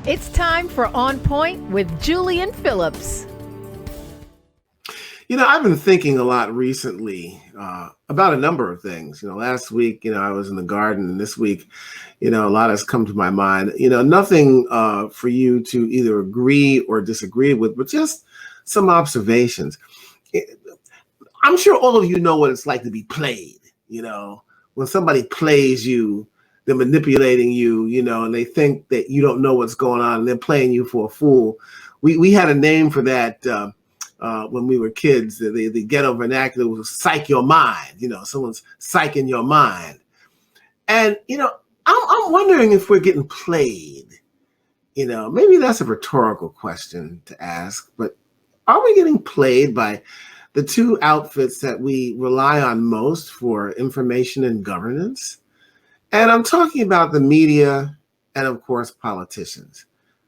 It's time for On Point with Julian Phillips. I've been thinking a lot recently about a number of things. Last week, I was in the garden, and this week, a lot has come to my mind. Nothing for you to either agree or disagree with, but just some observations. I'm sure all of you know what it's like to be played. When somebody plays you, they're manipulating you, and they think that you don't know what's going on, and they're playing you for a fool. We had a name for that. When we were kids, the ghetto vernacular was psych your mind. Someone's psyching your mind. And, I'm wondering if we're getting played. Maybe that's a rhetorical question to ask, but are we getting played by the two outfits that we rely on most for information and governance? And I'm talking about the media and, of course, politicians.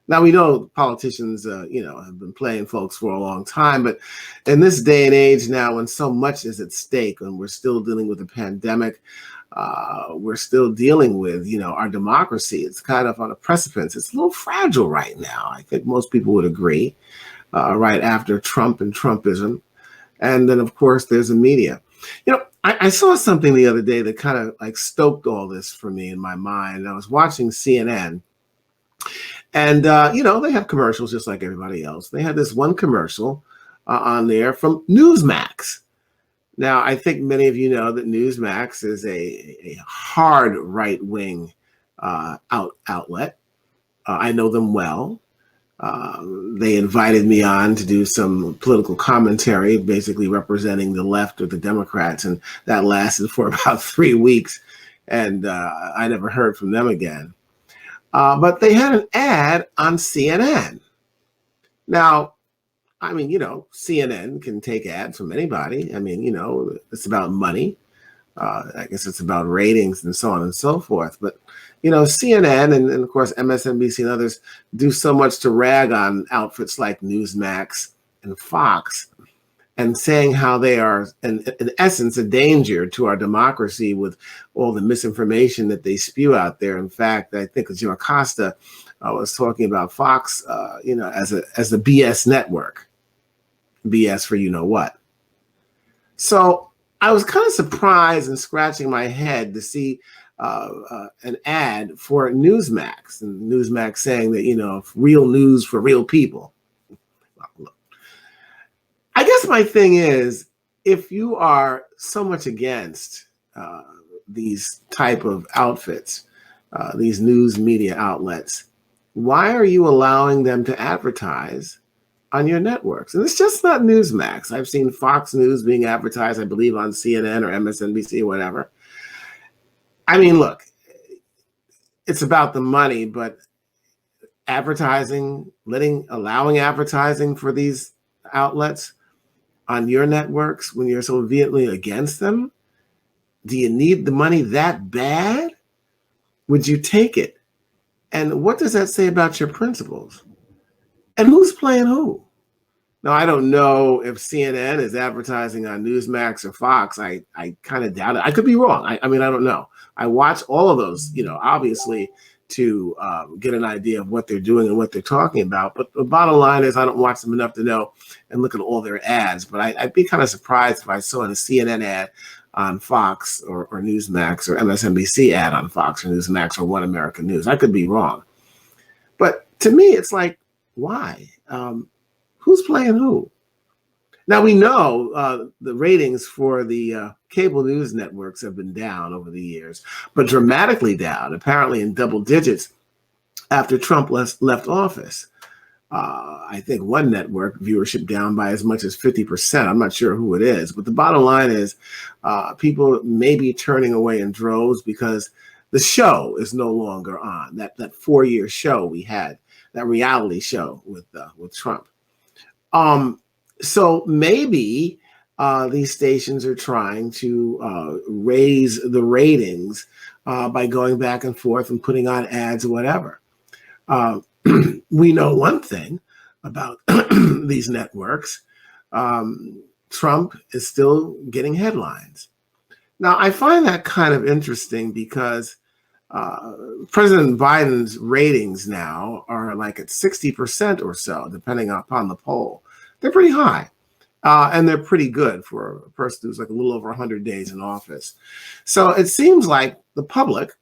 Now, we know politicians, have been playing folks for a long time, but in this day and age now, when so much is at stake, and we're still dealing with the pandemic, we're still dealing with, our democracy. It's kind of on a precipice. It's a little fragile right now. I think most people would agree, right after Trump and Trumpism. And then, of course, there's the media. I saw something the other day that kind of like stoked all this for me in my mind. I was watching CNN. And, they have commercials just like everybody else. They had this one commercial on there from Newsmax. Now, I think many of you know that Newsmax is a hard right-wing outlet. I know them well. They invited me on to do some political commentary, basically representing the left or the Democrats, and that lasted for about 3 weeks, and I never heard from them again. But they had an ad on CNN. Now, CNN can take ads from anybody. It's about money. I guess it's about ratings and so on and so forth. But, CNN and of course, MSNBC and others do so much to rag on outfits like Newsmax and Fox, and saying how they are, in essence, a danger to our democracy with all the misinformation that they spew out there. In fact, I think Jim Acosta was talking about Fox, as a BS network, BS for you know what. So I was kind of surprised and scratching my head to see an ad for Newsmax, and Newsmax saying that, real news for real people. I guess my thing is, if you are so much against these type of outfits, these news media outlets, why are you allowing them to advertise on your networks? And it's just not Newsmax. I've seen Fox News being advertised, I believe, on CNN or MSNBC or whatever. Look, it's about the money, but advertising, allowing advertising for these outlets on your networks when you're so vehemently against them? Do you need the money that bad? Would you take it? And what does that say about your principles? And who's playing who? Now, I don't know if CNN is advertising on Newsmax or Fox. I kind of doubt it. I could be wrong. I don't know. I watch all of those, obviously, to get an idea of what they're doing and what they're talking about. But the bottom line is I don't watch them enough to know and look at all their ads. But I'd be kind of surprised if I saw a CNN ad on Fox or Newsmax, or MSNBC ad on Fox or Newsmax or One American News. I could be wrong. But to me, it's like, why? Who's playing who? Now, we know the ratings for the cable news networks have been down over the years, but dramatically down, apparently in double digits after Trump left office. I think one network viewership down by as much as 50%. I'm not sure who it is, but the bottom line is people may be turning away in droves because the show is no longer on. That 4-year show we had, that reality show with Trump. So maybe these stations are trying to raise the ratings by going back and forth and putting on ads or whatever. We know one thing about these networks. Trump is still getting headlines. Now, I find that kind of interesting because President Biden's ratings now are like at 60% or so, depending upon the poll. They're pretty high. And they're pretty good for a person who's like a little over 100 days in office. So it seems like the public,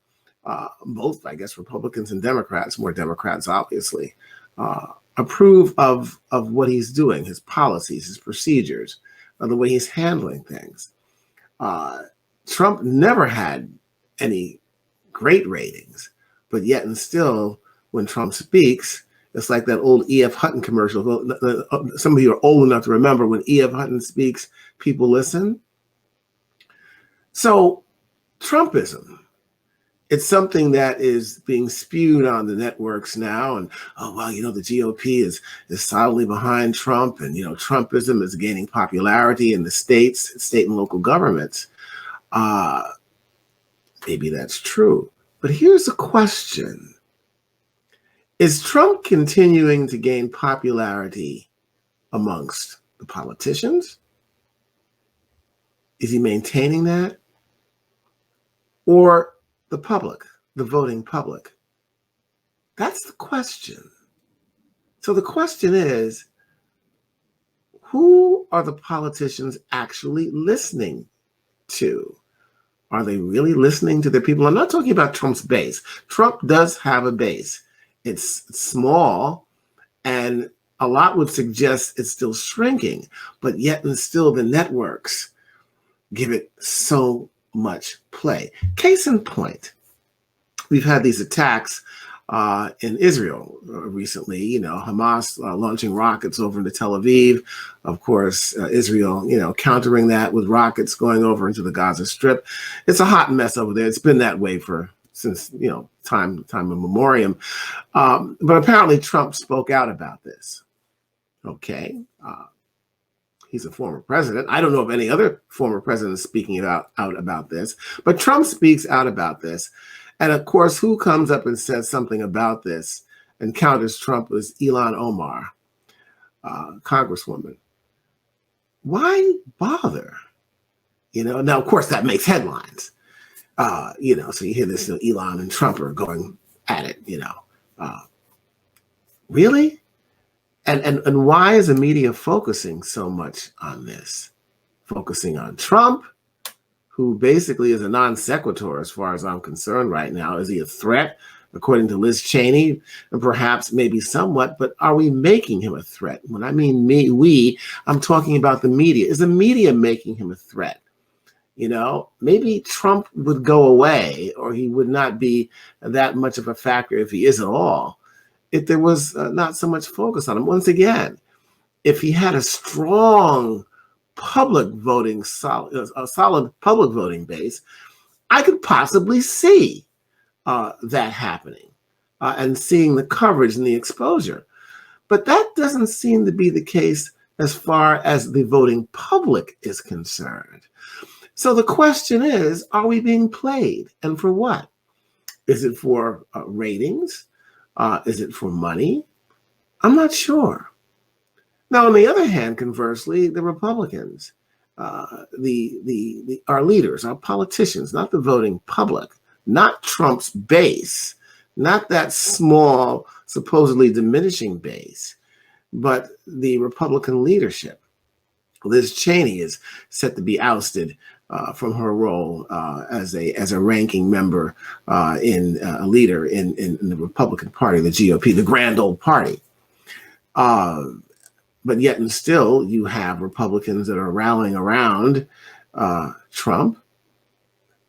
both, I guess, Republicans and Democrats, more Democrats, obviously, approve of what he's doing, his policies, his procedures, the way he's handling things. Trump never had any great ratings, but yet and still, when Trump speaks, it's like that old E.F. Hutton commercial. Some of you are old enough to remember when E.F. Hutton speaks, people listen. So Trumpism, it's something that is being spewed on the networks now. And, oh, well, the GOP is solidly behind Trump. And, Trumpism is gaining popularity in the states, state and local governments. Maybe that's true. But here's the question. Is Trump continuing to gain popularity amongst the politicians? Is he maintaining that? Or the public, the voting public? That's the question. So the question is, who are the politicians actually listening to? Are they really listening to their people? I'm not talking about Trump's base. Trump does have a base. It's small, and a lot would suggest it's still shrinking, but yet and still the networks give it so much play. Case in point, we've had these attacks in Israel recently, Hamas launching rockets over into Tel Aviv. Of course, Israel, countering that with rockets going over into the Gaza Strip. It's a hot mess over there. It's been that way since time immemorial. But apparently Trump spoke out about this. Okay. He's a former president. I don't know of any other former president speaking out about this, but Trump speaks out about this. And of course, who comes up and says something about this and counters Trump is Ilhan Omar, Congresswoman. Why bother? Now, of course, that makes headlines. So you hear this, Elon and Trump are going at it, really? And why is the media focusing so much on this? Focusing on Trump, who basically is a non sequitur as far as I'm concerned right now. Is he a threat, according to Liz Cheney? And perhaps maybe somewhat, but are we making him a threat? When I mean we, I'm talking about the media. Is the media making him a threat? Maybe Trump would go away, or he would not be that much of a factor, if he is at all, if there was not so much focus on him. Once again, if he had a strong solid public voting base, I could possibly see that happening and seeing the coverage and the exposure. But that doesn't seem to be the case as far as the voting public is concerned. So the question is, are we being played? And for what? Is it for ratings? Is it for money? I'm not sure. Now, on the other hand, conversely, the Republicans, our leaders, our politicians, not the voting public, not Trump's base, not that small, supposedly diminishing base, but the Republican leadership. Liz Cheney is set to be ousted from her role as a ranking member a leader in the Republican Party, the GOP, the grand old party. But yet and still, you have Republicans that are rallying around Trump.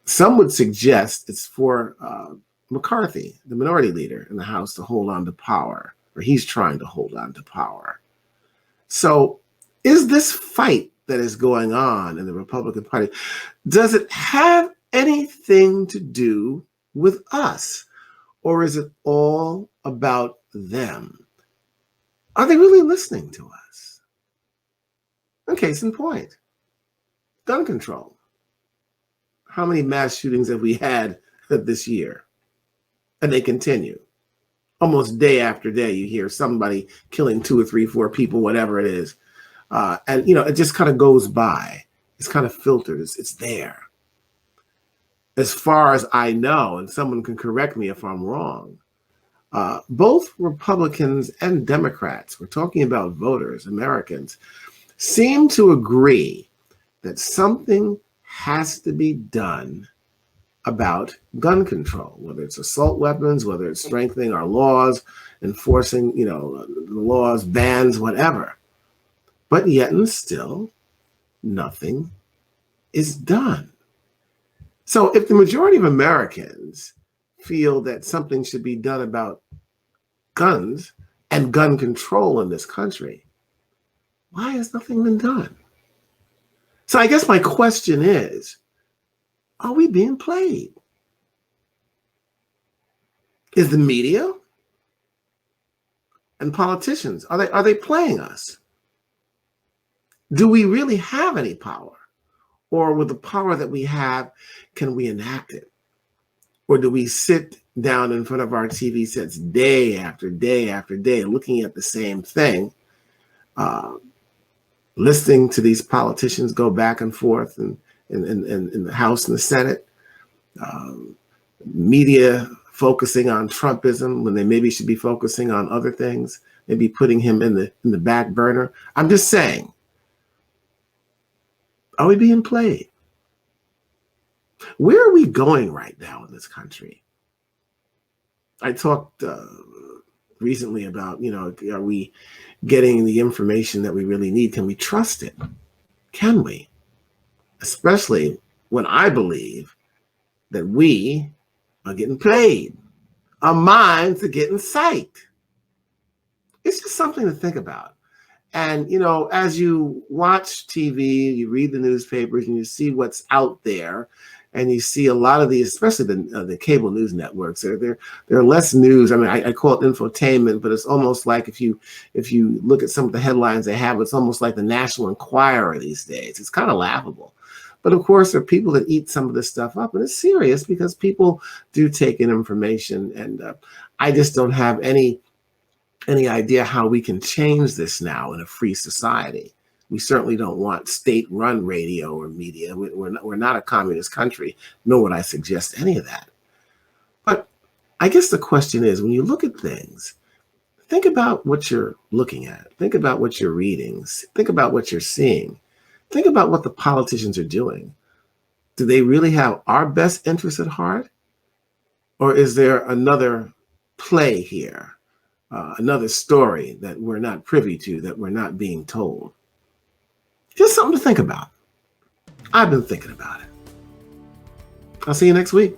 Some would suggest it's for McCarthy, the minority leader in the House, to hold on to power, or he's trying to hold on to power. So is this fight that is going on in the Republican Party, does it have anything to do with us? Or is it all about them? Are they really listening to us? And case in point, gun control. How many mass shootings have we had this year? And they continue. Almost day after day, you hear somebody killing 2 or 3, 4 people, whatever it is. And, it just kind of goes by. It's kind of filtered. It's there. as far as I know, and someone can correct me if I'm wrong, both Republicans and Democrats, we're talking about voters, Americans, seem to agree that something has to be done about gun control, whether it's assault weapons, whether it's strengthening our laws, enforcing, the laws, bans, whatever. But yet and still, nothing is done. So if the majority of Americans feel that something should be done about guns and gun control in this country, why has nothing been done? So I guess my question is, are we being played? Is the media and politicians, are they playing us? Do we really have any power? Or with the power that we have, can we enact it? Or do we sit down in front of our TV sets day after day after day, looking at the same thing, listening to these politicians go back and forth in the House and the Senate, media focusing on Trumpism when they maybe should be focusing on other things, maybe putting him in the back burner? I'm just saying, are we being played? Where are we going right now in this country? I talked recently about, are we getting the information that we really need? Can we trust it? Can we? Especially when I believe that we are getting played. Our minds are getting psyched. It's just something to think about. And, as you watch TV, you read the newspapers, and you see what's out there, and you see a lot of these, especially the cable news networks, there are less news. I mean, I call it infotainment, but it's almost like if you look at some of the headlines they have, it's almost like the National Enquirer these days. It's kind of laughable. But of course, there are people that eat some of this stuff up, and it's serious because people do take in information, and I just don't have any idea how we can change this now in a free society. We certainly don't want state-run radio or media. We're not a communist country, nor would I suggest any of that. But I guess the question is, when you look at things, think about what you're looking at. Think about what you're reading. Think about what you're seeing. Think about what the politicians are doing. Do they really have our best interests at heart? Or is there another play here? Another story that we're not privy to, that we're not being told? Just something to think about. I've been thinking about it. I'll see you next week.